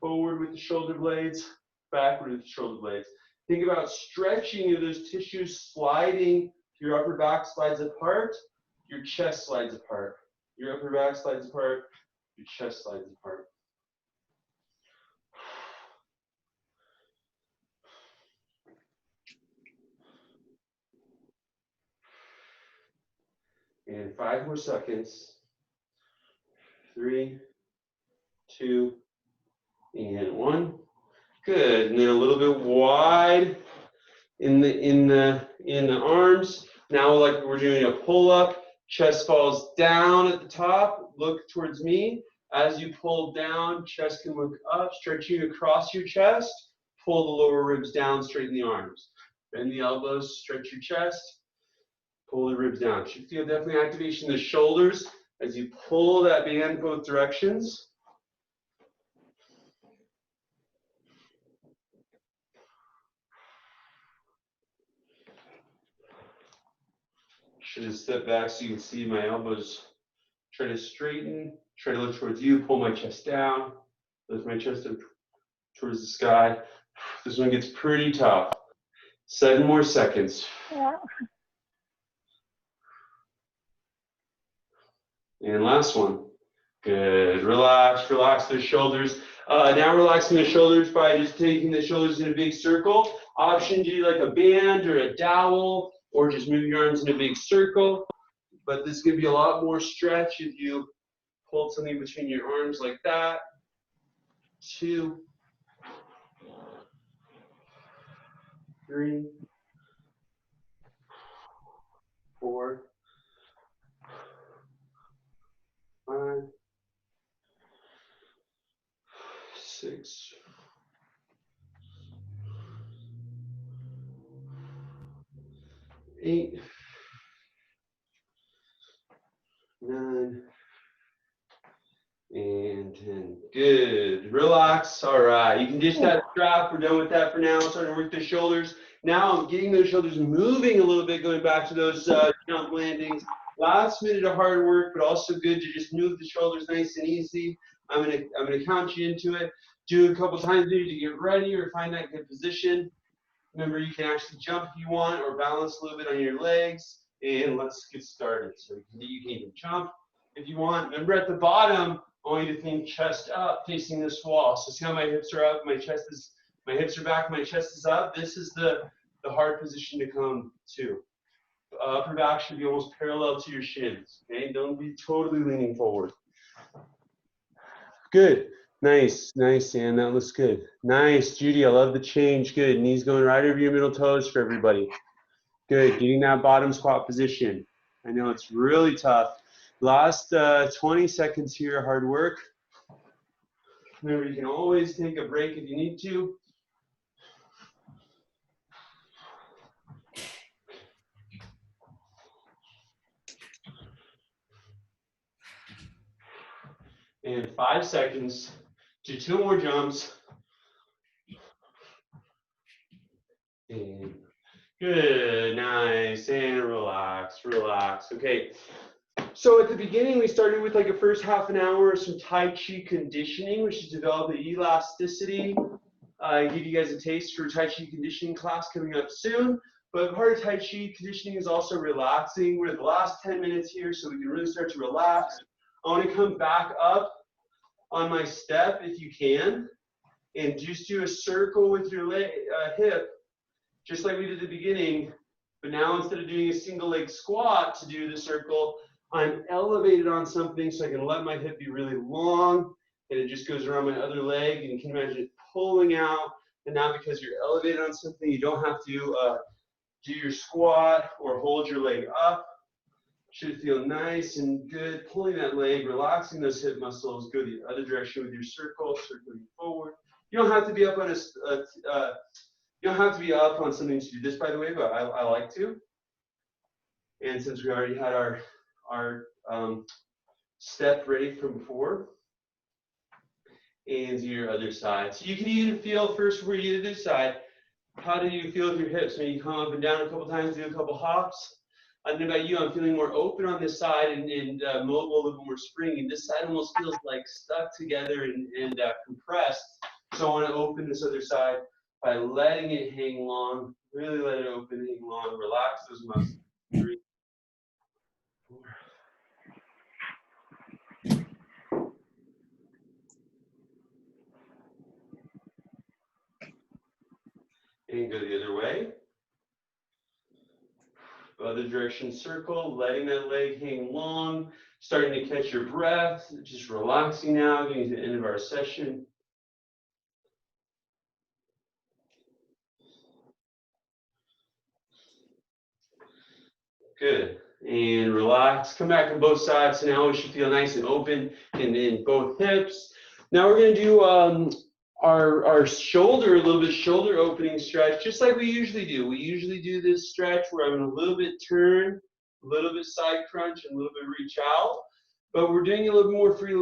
forward with the shoulder blades, backward with the shoulder blades. Think about stretching of those tissues, sliding, your upper back slides apart, your chest slides apart. Your upper back slides apart, your chest slides apart. And 5 more seconds. 3, 2, and 1. Good. And then a little bit wide in the arms. Now, like we're doing a pull-up. Chest falls down at the top. Look towards me. As you pull down, chest can look up, stretching across your chest. Pull the lower ribs down, straighten the arms. Bend the elbows, stretch your chest. Pull the ribs down. You should feel definitely activation in the shoulders as you pull that band both directions. Should have stepped back so you can see my elbows. Try to straighten, try to look towards you, pull my chest down, lift my chest up towards the sky. This one gets pretty tough. 7 more seconds. Yeah. And last one. Good. Relax, relax the shoulders. Now relaxing the shoulders by just taking the shoulders in a big circle. Option to do like a band or a dowel, or just move your arms in a big circle. But this is going to be a lot more stretch if you hold something between your arms like that. 2, 3, 4, 5, 6, 8, 9, and 10. Good. Relax. All right. You can ditch that strap. We're done with that for now. Starting to work the shoulders. Now I'm getting those shoulders moving a little bit, going back to those jump landings. Last minute of hard work, but also good to just move the shoulders nice and easy. I'm gonna count you into it. Do a couple times maybe to get ready or find that good position. Remember, you can actually jump if you want or balance a little bit on your legs. And let's get started. So you can even jump if you want. Remember, at the bottom, I want you to think chest up, facing this wall. So see how my hips are up, my hips are back, my chest is up. This is the hard position to come to. Upper back should be almost parallel to your shins. Okay, don't be totally leaning forward. Good. Nice, nice, Ann. That looks good. Nice, Judy. I love the change. Good. Knees going right over your middle toes for everybody. Good. Getting that bottom squat position. I know it's really tough. Last 20 seconds here, hard work. Remember, you can always take a break if you need to. And 5 seconds. Do 2 more jumps. And good, nice, and relax, relax. Okay. So at the beginning, we started with like a first half an hour of some Tai Chi conditioning, which is developing elasticity. I give you guys a taste for Tai Chi conditioning class coming up soon. But part of Tai Chi conditioning is also relaxing. We're in the last 10 minutes here, so we can really start to relax. I want to come back up on my step if you can, and just do a circle with your hip, just like we did at the beginning. But now instead of doing a single leg squat to do the circle, I'm elevated on something so I can let my hip be really long, and it just goes around my other leg, and you can imagine it pulling out. And now because you're elevated on something, you don't have to do your squat or hold your leg up. Should feel nice and good. Pulling that leg, relaxing those hip muscles. Go the other direction with your circle, circling forward. You don't have to be up on you don't have to be up on something to do this, by the way, but I like to. And since we already had our step ready from before, and to your other side. So you can even feel first where you do this side. How do you feel with your hips? When you come up and down a couple times, do a couple hops. I don't know about you, I'm feeling more open on this side and mobile, a little more springy. This side almost feels like stuck together and compressed. So I want to open this other side by letting it hang long. Really let it open, hang long. Relax those muscles. 3, 4. And go the other way. Other direction, circle, letting that leg hang long, starting to catch your breath, just relaxing now, getting to the end of our session. Good. And relax. Come back on both sides. So now we should feel nice and open in both hips. Now we're going to do our shoulder, a little bit shoulder opening stretch, just like we usually do. We usually do this stretch where I'm going to a little bit turn, a little bit side crunch, and a little bit reach out. But we're doing a little more free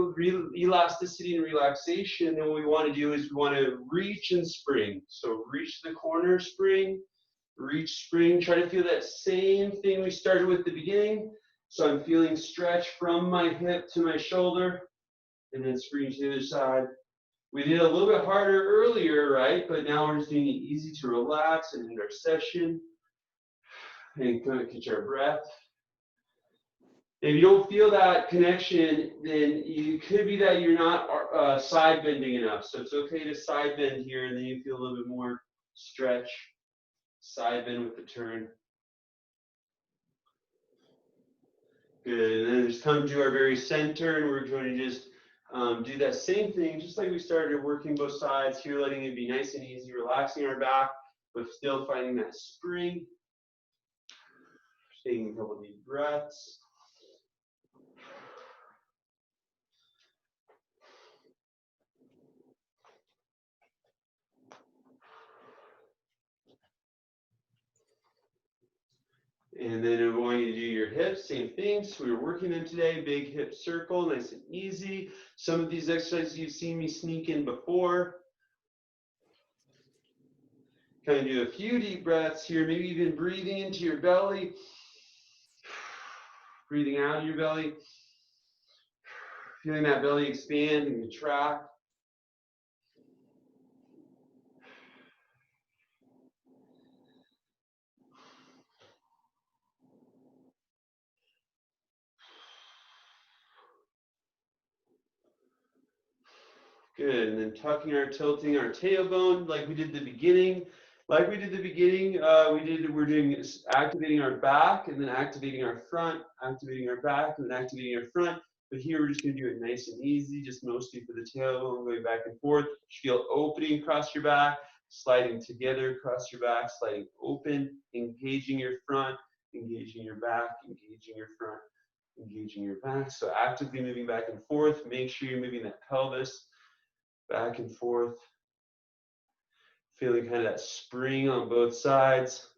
elasticity and relaxation. And what we want to do is we want to reach and spring. So reach the corner, spring, reach, spring. Try to feel that same thing we started with at the beginning. So I'm feeling stretch from my hip to my shoulder, and then spring to the other side. We did a little bit harder earlier, right? But now we're just doing it easy to relax and end our session. And kind of catch our breath. If you don't feel that connection, then it could be that you're not side bending enough. So it's okay to side bend here, and then you feel a little bit more stretch. Side bend with the turn. Good. And then just come to our very center, and we're going to just do that same thing, just like we started working both sides here, letting it be nice and easy, relaxing our back, but still finding that spring. Taking a couple deep breaths. And then I want you to do your hips, same thing. So we were working them today, big hip circle, nice and easy. Some of these exercises you've seen me sneak in before. Kind of do a few deep breaths here, maybe even breathing into your belly. Breathing out of your belly. Feeling that belly expand and contract. Good, and then tucking or tilting our tailbone like we did at the beginning. We're doing activating our back and then activating our front, activating our back and then activating our front. But here we're just gonna do it nice and easy, just mostly for the tailbone, going back and forth. You feel opening across your back, sliding together across your back, sliding open, engaging your front, engaging your back, engaging your front, engaging your back. So actively moving back and forth. Make sure you're moving that pelvis back and forth, feeling kind of that spring on both sides.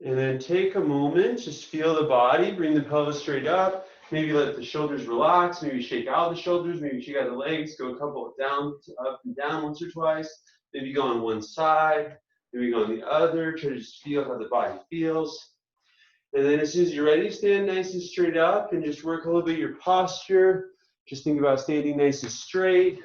And then take a moment, just feel the body, bring the pelvis straight up, maybe let the shoulders relax, maybe shake out the shoulders, maybe shake out the legs, go a couple down, up and down once or twice, maybe go on one side, maybe go on the other, try to just feel how the body feels. And then as soon as you're ready, stand nice and straight up and just work a little bit your posture. Just think about standing nice and straight,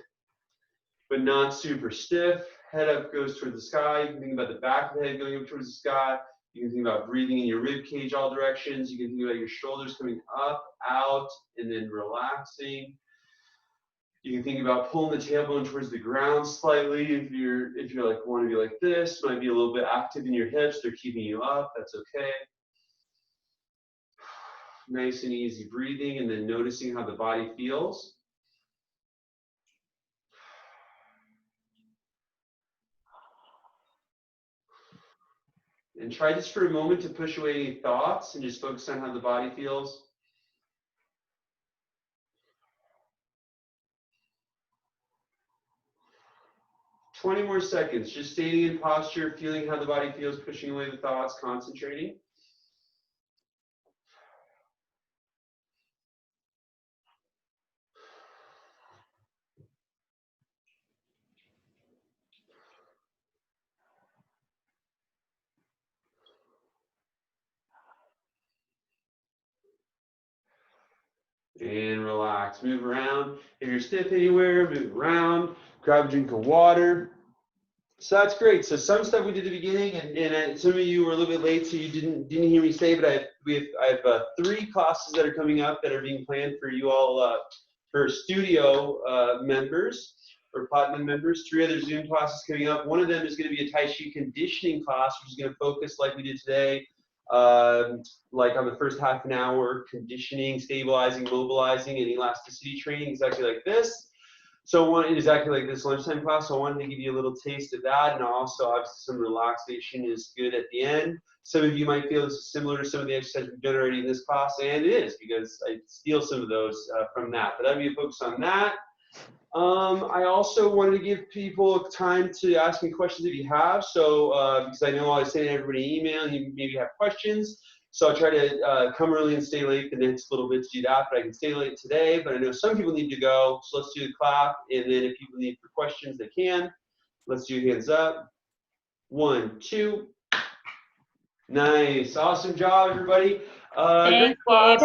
but not super stiff. Head up goes toward the sky. You can think about the back of the head going up towards the sky. You can think about breathing in your rib cage all directions. You can think about your shoulders coming up, out, and then relaxing. You can think about pulling the tailbone towards the ground slightly. If you're like want to be like this, might be a little bit active in your hips. They're keeping you up. That's okay. Nice and easy breathing, and then noticing how the body feels. And try just for a moment to push away any thoughts and just focus on how the body feels. Twenty more seconds, just staying in posture, feeling how the body feels, pushing away the thoughts, concentrating. And relax, move around. If you're stiff anywhere, move around, grab a drink of water. So that's great. So some stuff we did at the beginning, and some of you were a little bit late, so you didn't hear me say, but I have 3 classes that are coming up that are being planned for you all for studio members or platinum members. 3 other Zoom classes coming up. One of them is going to be a Tai Chi conditioning class, which is going to focus like we did today, like on the first half an hour, conditioning, stabilizing, mobilizing, and elasticity training, exactly like this. So one exactly like this lunchtime class. So I wanted to give you a little taste of that, and also obviously some relaxation is good at the end. Some of you might feel this is similar to some of the exercises we've done already in this class, and it is because I steal some of those from that. But I'm going to focus on that. I also wanted to give people time to ask me questions if you have. So because I know I sent everybody an email, and you maybe have questions. So I'll try to come early and stay late the next little bit to do that, but I can stay late today. But I know some people need to go, so let's do the clap. And then if people need for questions, they can. Let's do hands up. 1, 2. Nice, awesome job, everybody. Great class.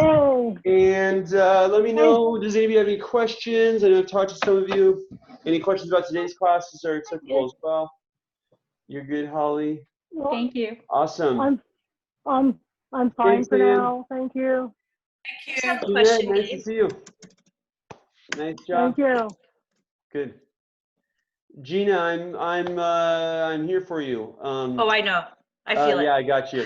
And let me know, does anybody have any questions? I know I've talked to some of you. Any questions about today's classes are acceptable as well. You're good, Holly. Thank you. Awesome. I'm fine Thanks, for man. now. Thank you. I just have a Jeanette, question. nice to see you. Nice job. Thank you. Good. Gina, I'm here for you. Oh, I know. I feel it. Yeah, I got you.